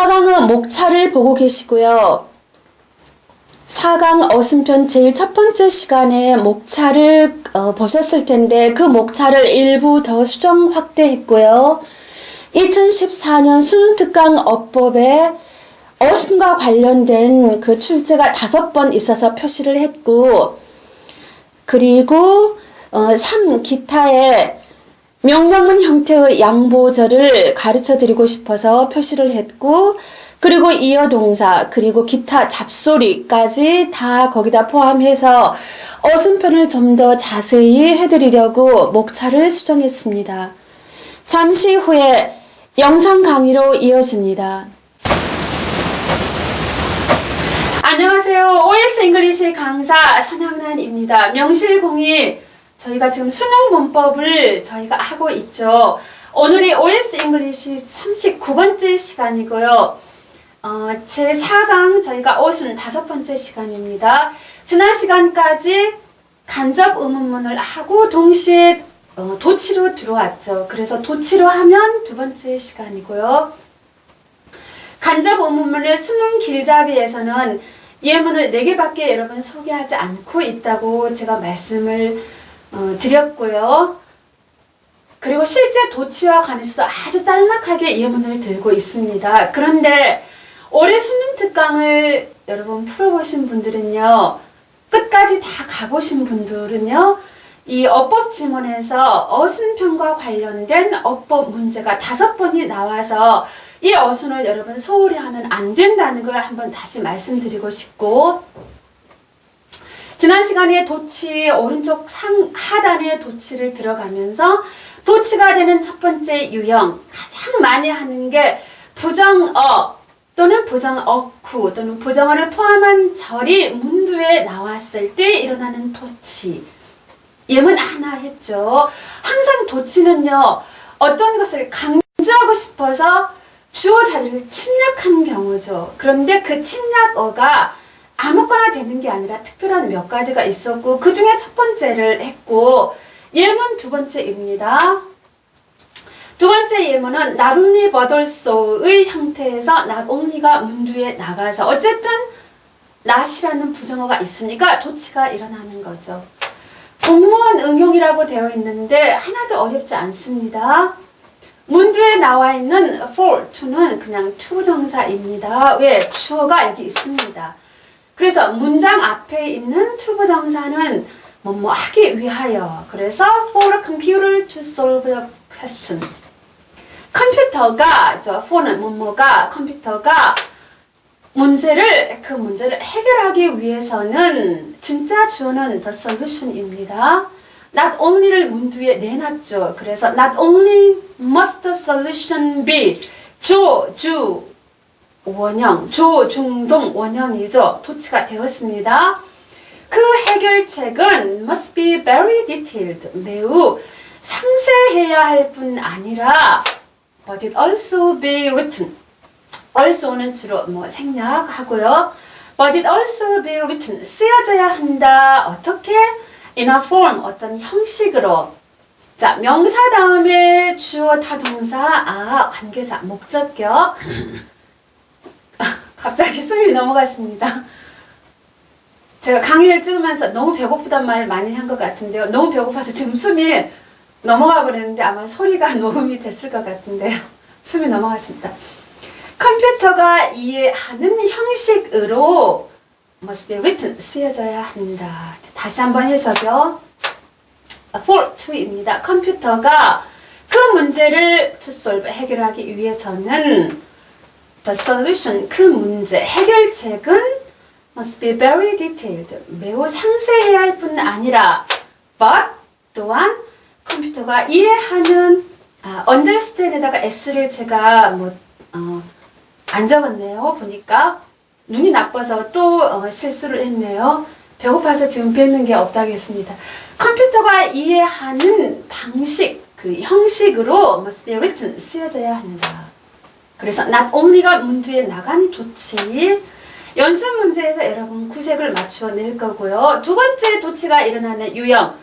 4강은 목차를 보고 계시고요. 4강 어순편 제일 첫 번째 시간에 목차를 보셨을 텐데 그 목차를 일부 더 수정 확대했고요. 2014년 수능특강 어법에 어순과 관련된 그 출제가 5번 있어서 표시를 했고, 그리고 3. 기타의 명령문 형태의 양보절을 가르쳐 드리고 싶어서 표시를 했고, 그리고 이어동사, 그리고 기타 잡소리까지 다 거기다 포함해서 어순편을 좀 더 자세히 해드리려고 목차를 수정했습니다. 잠시 후에 영상 강의로 이어집니다. 안녕하세요. OS 잉글리시 강사 선향란입니다. 명실공히 저희가 지금 수능 문법을 저희가 하고 있죠. 오늘이 OS 잉글리시 39번째 시간이고요. 제 4강 저희가 어순 5번째 시간입니다. 지난 시간까지 간접 의문문을 하고 동시에 도치로 들어왔죠. 그래서 도치로 하면 2번째 시간이고요. 간접 의문문을 수능 길잡이에서는 예문을 4개밖에 여러분 소개하지 않고 있다고 제가 말씀을 드렸고요. 그리고 실제 도치와 관해서도 아주 짤막하게 예문을 들고 있습니다. 그런데 올해 수능 특강을 여러분 풀어보신 분들은요, 끝까지 다 가보신 분들은요, 이 어법 지문에서 어순편과 관련된 어법 문제가 5번이 나와서 이 어순을 여러분 소홀히 하면 안 된다는 걸 한번 다시 말씀드리고 싶고, 지난 시간에 도치 오른쪽 하단에 도치를 들어가면서 도치가 되는 첫 번째 유형, 가장 많이 하는 게 부정어 또는 부정어구 또는 부정어를 포함한 절이 문두에 나왔을 때 일어나는 도치. 예문 하나 했죠. 항상 도치는요, 어떤 것을 강조하고 싶어서 주어 자리를 침략한 경우죠. 그런데 그 침략어가 아무거나 되는 게 아니라 특별한 몇 가지가 있었고, 그 중에 첫 번째를 했고, 예문 2번째입니다. 2번째 예문은 not only but also의 형태에서 not only가 문두에 나가서 어쨌든 not이라는 부정어가 있으니까 도치가 일어나는 거죠. 공무원 응용이라고 되어 있는데 하나도 어렵지 않습니다. 문두에 나와 있는 for, to는 그냥 to 정사입니다. 왜? 주어가 여기 있습니다. 그래서 문장 앞에 있는 to 부정사는 뭐뭐 하기 위하여. 그래서 for a computer to solve a question. 컴퓨터가, for는 뭐뭐가, 컴퓨터가 그 문제를 해결하기 위해서는 진짜 주어는 the solution입니다. not only를 문두에 내놨죠. 그래서 not only must the solution be 원형, 중동 원형이죠. 도치가 되었습니다. 그 해결책은 must be very detailed, 매우 상세해야 할 뿐 아니라 but it also be written. also는 주로 생략하고요. but it also be written, 쓰여져야 한다. 어떻게? in a form, 어떤 형식으로. 자, 명사 다음에 주어 타동사, 관계사, 목적격. 갑자기 숨이 넘어갔습니다. 제가 강의를 찍으면서 너무 배고프단 말 많이 한 것 같은데요. 너무 배고파서 지금 숨이 넘어가 버렸는데 아마 소리가 녹음이 됐을 것 같은데요. 숨이 넘어갔습니다. 컴퓨터가 이해하는 형식으로 must be written, 쓰여져야 한다. 다시 한번 해석요. for, to입니다. 컴퓨터가 그 문제를 to solve, 해결하기 위해서는 the solution, 그 문제, 해결책은 must be very detailed, 매우 상세해야 할 뿐 아니라 but, 또한 컴퓨터가 이해하는 understand에다가 s를 제가 안 적었네요. 보니까 눈이 나빠서 또 실수를 했네요. 배고파서 지금 뱉는 게 없다고 했습니다. 컴퓨터가 이해하는 방식, 그 형식으로 must be written, 쓰여져야 한다. 그래서 not only가 문두에 나간 도치. 연습 문제에서 여러분 구색을 맞추어 낼 거고요. 2번째 도치가 일어나는 유형.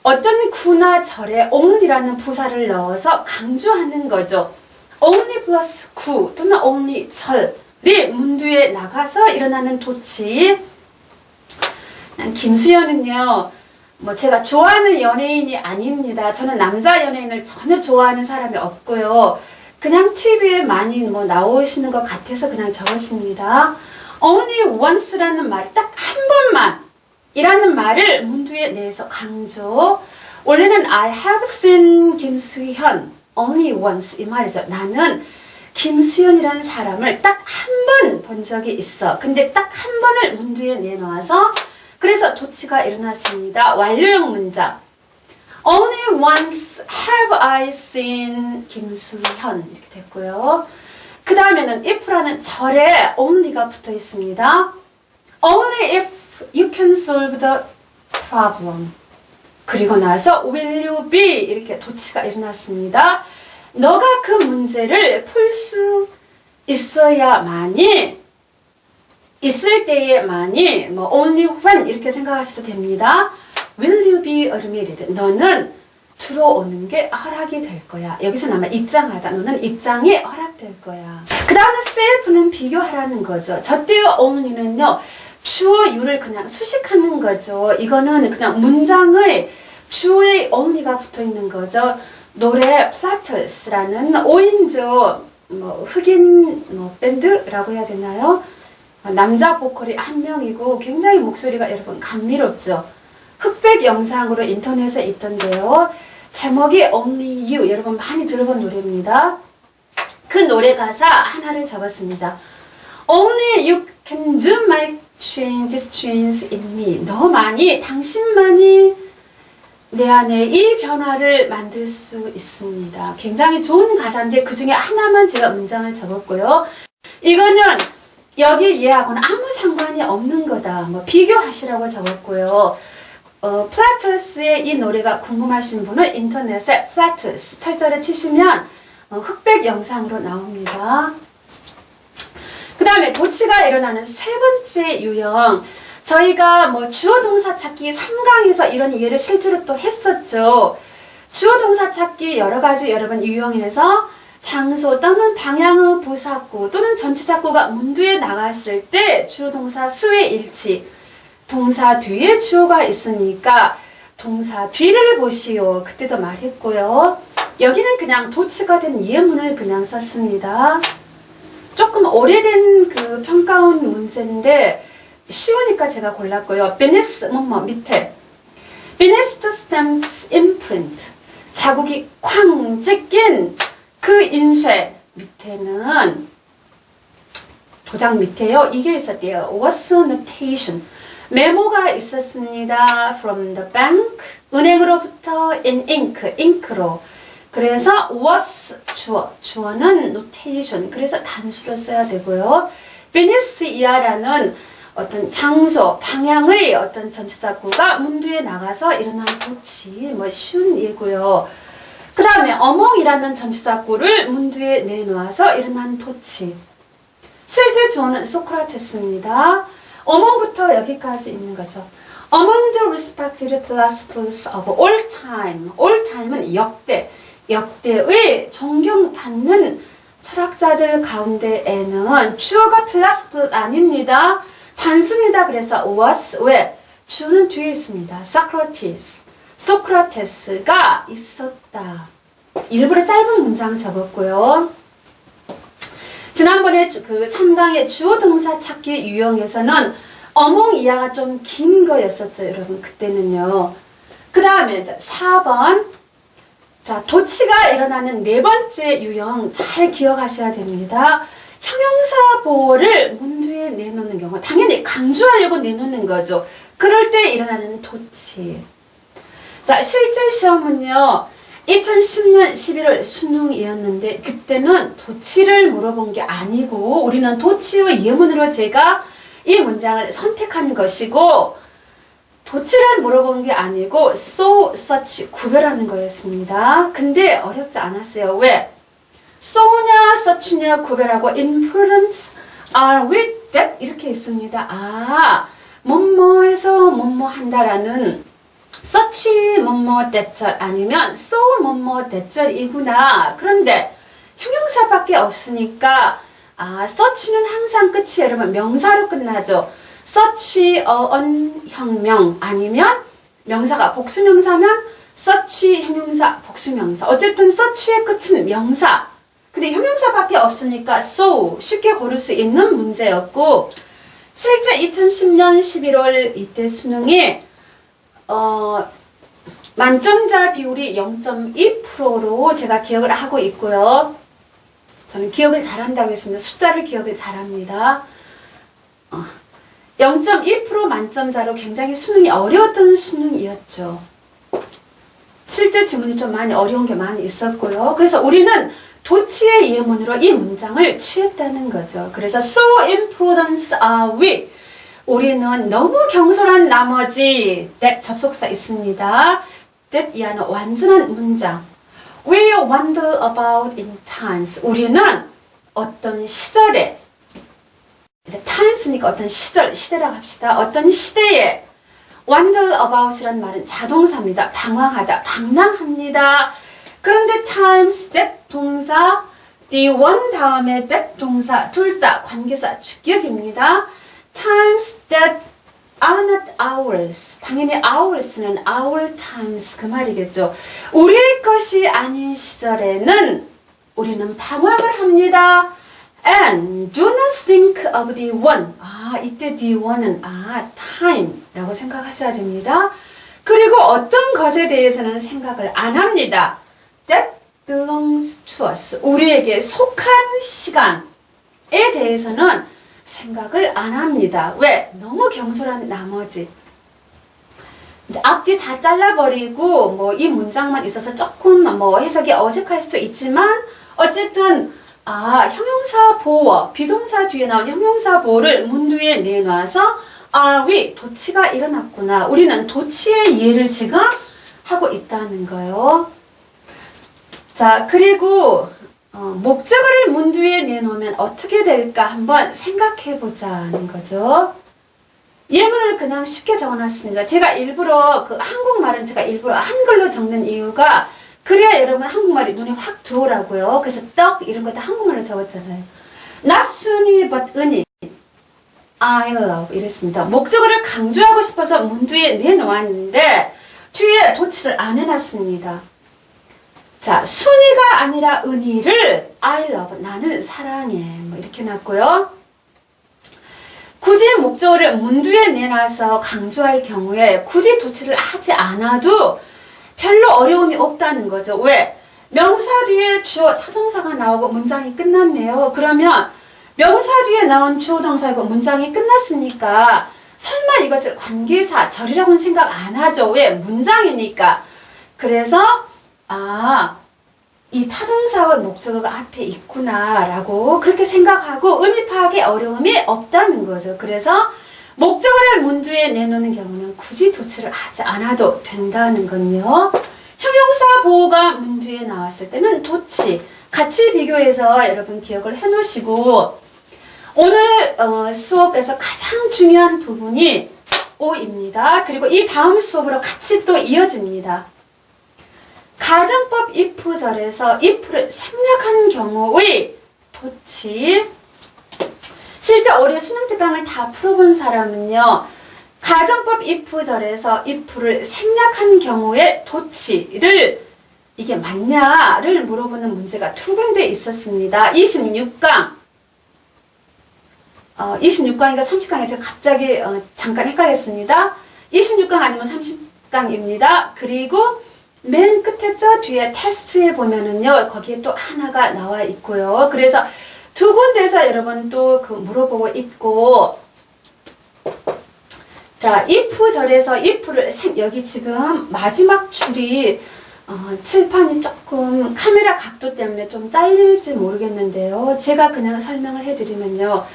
어떤 구나 절에 only라는 부사를 넣어서 강조하는 거죠. only 플러스 9 또는 only 절이 문두에 나가서 일어나는 도치. 김수현은요, 뭐 제가 좋아하는 연예인이 아닙니다. 저는 남자 연예인을 전혀 좋아하는 사람이 없고요. 그냥 TV에 많이 뭐 나오시는 것 같아서 그냥 적었습니다. only once라는 말이 딱 한 번만 이라는 말을 문두에 내서 강조. 원래는 I have seen 김수현 only once 이 말이죠. 나는 김수현이라는 사람을 딱 한 번 본 적이 있어. 근데 딱 한 번을 문두에 내놓아서 그래서 도치가 일어났습니다. 완료형 문장. Only once have I seen 김수현 이렇게 됐고요. 그 다음에는 if라는 절에 only가 붙어 있습니다. Only if you can solve the problem. 그리고 나서 will you be 이렇게 도치가 일어났습니다. 너가 그 문제를 풀 수 있어야만이 있을 때에만이 뭐 only when 이렇게 생각하셔도 됩니다. Will you be admitted? 너는 들어오는 게 허락이 될 거야. 여기서는 아마 입장하다. 너는 입장이 허락될 거야. 그 다음에 self는 비교하라는 거죠. 저때의 only는요. 주어 유를 그냥 수식하는 거죠. 이거는 그냥 문장의 주어에 only가 붙어 있는 거죠. 노래 플라터스라는 5인조 흑인 밴드라고 해야 되나요? 남자 보컬이 한 명이고 굉장히 목소리가 여러분 감미롭죠. 흑백 영상으로 인터넷에 있던데요. 제목이 Only You. 여러분 많이 들어본 노래입니다. 그 노래 가사 하나를 적었습니다. Only you can do my changes in me. 너만이, 당신만이 내 안에 이 변화를 만들 수 있습니다. 굉장히 좋은 가사인데 그 중에 하나만 제가 문장을 적었고요. 이거는 여기 얘하고는 아무 상관이 없는 거다. 뭐 비교하시라고 적었고요. 플라터스의 이 노래가 궁금하신 분은 인터넷에 플라터스 철자를 치시면 흑백 영상으로 나옵니다. 그 다음에 도치가 일어나는 세 번째 유형. 저희가 뭐 주어 동사 찾기 3강에서 이런 예를 실제로 또 했었죠. 주어 동사 찾기 여러 가지 여러분 유형에서 장소 또는 방향의 부사구 또는 전치사구가 문두에 나갔을 때 주어 동사 수의 일치. 동사 뒤에 주어가 있으니까 동사 뒤를 보시오. 그때도 말했고요. 여기는 그냥 도치가 된 예문을 그냥 썼습니다. 조금 오래된 그 평가원 문제인데 쉬우니까 제가 골랐고요. beneath 뭐뭐 밑에 beneath the stamp's imprint 자국이 쾅 찍힌 그 인쇄 밑에는 도장 밑에요. 이게 있었대요. was a notation 메모가 있었습니다. from the bank 은행으로부터 in ink 잉크로 그래서 was 주어는 notation 그래서 단수로 써야 되고요. beneath 이하라는 어떤 장소, 방향의 어떤 전치사구가 문두에 나가서 일어난 도치, 뭐 쉬운 예고요. 그 다음에 among이라는 전치사구를 문두에 내놓아서 일어난 도치. 실제 주어는 소크라테스입니다. among부터 여기까지 있는 거죠. Among the respected philosophers of all time. all time은 역대의 존경받는 철학자들 가운데에는 주어가 philosopher 아닙니다. 단수입니다. 그래서 was 왜? 주는 뒤에 있습니다. Socrates. 소크라테스가 있었다. 일부러 짧은 문장 적었고요. 지난번에 그 3강의 주어 동사 찾기 유형에서는 among 이하가 좀 긴 거였었죠. 여러분 그때는요. 그 다음에 4번 자 도치가 일어나는 네 번째 유형 잘 기억하셔야 됩니다. 형용사 보호를 문두에 내놓는 경우 당연히 강조하려고 내놓는 거죠. 그럴 때 일어나는 도치. 자 실제 시험은요. 2010년 11월 수능이었는데 그때는 도치를 물어본 게 아니고 우리는 도치의 예문으로 제가 이 문장을 선택한 것이고 도치를 물어본 게 아니고 so, such 구별하는 거였습니다. 근데 어렵지 않았어요. 왜? so냐, such냐 구별하고 important are with that 이렇게 있습니다. 아, 뭐뭐해서 뭐뭐 한다라는 such 뭐뭐 대절 아니면 so 뭐뭐 대절이구나. 그런데 형용사밖에 없으니까 search는 항상 끝이 여러분 명사로 끝나죠. search on 혁명 아니면 명사가 복수명사면 search 형용사 복수명사. 어쨌든 search의 끝은 명사. 근데 형용사밖에 없으니까 so 쉽게 고를 수 있는 문제였고 실제 2010년 11월 이때 수능에 만점자 비율이 0.2%로 제가 기억을 하고 있고요. 저는 기억을 잘한다고 했습니다. 숫자를 기억을 잘합니다. 0.2% 만점자로 굉장히 수능이 어려웠던 수능이었죠. 실제 지문이 좀 많이 어려운 게 많이 있었고요. 그래서 우리는 도치의 예문으로 이 문장을 취했다는 거죠. 그래서 so important are we. 우리는 너무 경솔한 나머지 that 접속사 있습니다. that 이하는 완전한 문장. We wonder about in times. 우리는 어떤 시절에 times니까 어떤 시대라고 합시다. 어떤 시대에 wonder about이라는 말은 자동사입니다. 방황하다, 방랑합니다. 그런데 times that 동사 the one 다음에 that 동사 둘 다 관계사 주격입니다. times that are not ours. 당연히 ours는 our times 그 말이겠죠. 우리의 것이 아닌 시절에는 우리는 방황을 합니다. And do not think of the one. 이때 the one은 time라고 생각하셔야 됩니다. 그리고 어떤 것에 대해서는 생각을 안 합니다. That belongs to us. 우리에게 속한 시간에 대해서는 생각을 안 합니다. 왜? 너무 경솔한 나머지. 앞뒤 다 잘라버리고 이 문장만 있어서 조금 해석이 어색할 수도 있지만 어쨌든 형용사 보어, 비동사 뒤에 나온 형용사 보어를 문두에 내놔서 are we, 도치가 일어났구나. 우리는 도치의 이해를 제가 하고 있다는 거예요. 자, 그리고 목적어를 문두에 내놓으면 어떻게 될까 한번 생각해 보자는 거죠. 예문을 그냥 쉽게 적어놨습니다. 제가 일부러 한국말은 제가 일부러 한글로 적는 이유가 그래야 여러분 한국말이 눈에 확 들어오라고요. 그래서 떡 이런 거 다 한국말로 적었잖아요. Not 순이 but 은이 I love 이랬습니다. 목적어를 강조하고 싶어서 문두에 내놓았는데 뒤에 도치를 안 해놨습니다. 자, 순이가 아니라 은희를 I love, 나는 사랑해 이렇게 놨고요. 굳이 목적어를 문두에 내놔서 강조할 경우에 굳이 도치를 하지 않아도 별로 어려움이 없다는 거죠. 왜? 명사 뒤에 주어 타동사가 나오고 문장이 끝났네요. 그러면 명사 뒤에 나온 주어 동사이고 문장이 끝났으니까 설마 이것을 관계사, 절이라고는 생각 안 하죠. 왜? 문장이니까. 그래서 이 타동사와 목적어가 앞에 있구나 라고 그렇게 생각하고 의미 파악에 어려움이 없다는 거죠. 그래서 목적어를 문두에 내놓는 경우는 굳이 도치를 하지 않아도 된다는 건요. 형용사 보호가 문두에 나왔을 때는 도치 같이 비교해서 여러분 기억을 해 놓으시고 오늘 수업에서 가장 중요한 부분이 오입니다. 그리고 이 다음 수업으로 같이 또 이어집니다. 가정법 if절에서 if를 생략한 경우의 도치. 실제 올해 수능 특강을 다 풀어본 사람은요. 가정법 if절에서 if를 생략한 경우의 도치를 이게 맞냐를 물어보는 문제가 두 군데 있었습니다. 26강 26강인가 30강에 제가 갑자기 잠깐 헷갈렸습니다. 26강 아니면 30강입니다. 그리고 맨 끝에 저 뒤에 테스트에 보면은요, 거기에 또 하나가 나와 있고요. 그래서 두 군데서 여러분 또 물어보고 있고, 자, if절에서 if를 여기 지금 마지막 줄이 칠판이 조금 카메라 각도 때문에 좀 잘릴지 모르겠는데요. 제가 그냥 설명을 해드리면요.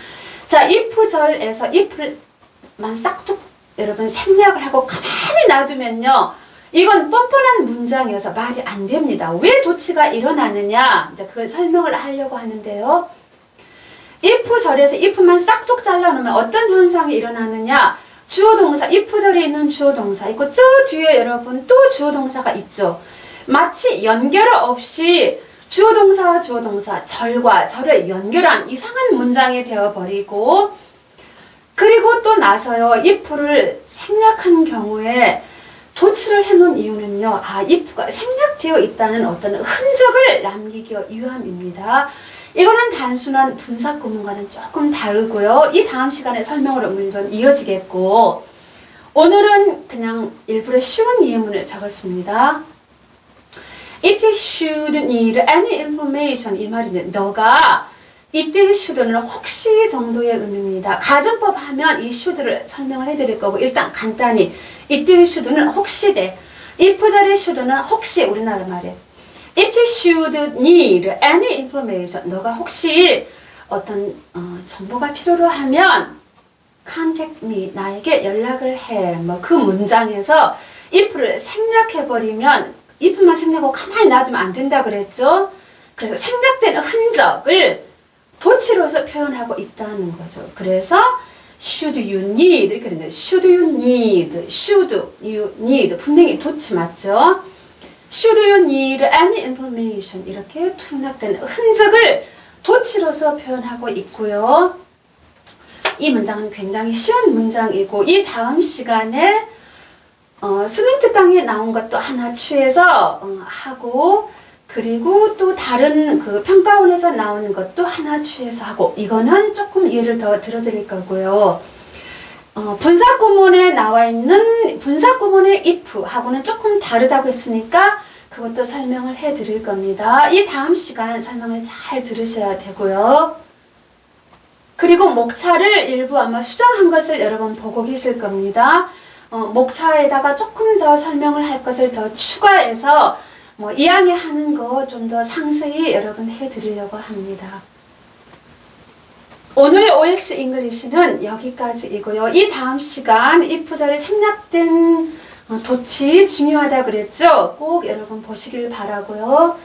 자, if절에서 if만 싹둑 여러분 생략을 하고 가만히 놔두면요. 이건 뻔뻔한 문장이어서 말이 안 됩니다. 왜 도치가 일어나느냐? 이제 그걸 설명을 하려고 하는데요. if절에서 if만 싹둑 잘라놓으면 어떤 현상이 일어나느냐? 주어동사, if절에 있는 주어동사 있고 저 뒤에 여러분 또 주어동사가 있죠. 마치 연결 없이 주어동사, 절과 절을 연결한 이상한 문장이 되어버리고, 그리고 또 나서요, if를 생략한 경우에 도치를 해놓은 이유는요, if가 생략되어 있다는 어떤 흔적을 남기기 위함입니다. 이거는 단순한 분사 구문과는 조금 다르고요. 이 다음 시간에 설명으로 물론 이어지겠고, 오늘은 그냥 일부러 쉬운 예문을 적었습니다. If you should need any information, 이 말인데, 너가 이때 should는 혹시 정도의 의미입니다. 가정법 하면 이 should를 설명을 해드릴 거고, 일단 간단히 이때 should는 혹시 돼. if 자리 should는 혹시, 우리나라 말에 if you should need any information, 너가 혹시 어떤 정보가 필요로 하면 contact me, 나에게 연락을 해. 뭐 그 문장에서 if를 생략해버리면, if만 생략하고 가만히 놔두면 안 된다 그랬죠. 그래서 생략된 흔적을 도치로서 표현하고 있다는 거죠. 그래서 should you need 이렇게 됩니다. should you need 분명히 도치 맞죠? should you need any information, 이렇게 투락된 흔적을 도치로서 표현하고 있고요. 이 문장은 굉장히 쉬운 문장이고, 이 다음 시간에 수능 특강에 나온 것도 하나 취해서 하고, 그리고 또 다른 그 평가원에서 나오는 것도 하나 취해서 하고, 이거는 조금 예를 더 들어드릴 거고요. 분사 구문에 나와 있는 분사 구문의 if 하고는 조금 다르다고 했으니까 그것도 설명을 해 드릴 겁니다. 이 다음 시간 설명을 잘 들으셔야 되고요. 그리고 목차를 일부 아마 수정한 것을 여러분 보고 계실 겁니다. 목차에다가 조금 더 설명을 할 것을 더 추가해서 뭐 이야기하는 거 좀 더 상세히 여러분 해드리려고 합니다. 오늘의 OS 잉글리시는 여기까지이고요. 이 다음 시간 if 자리 생략된 도치 중요하다 그랬죠? 꼭 여러분 보시길 바라고요.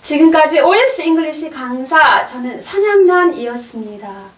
지금까지 OS 잉글리시 강사, 저는 선양란이었습니다.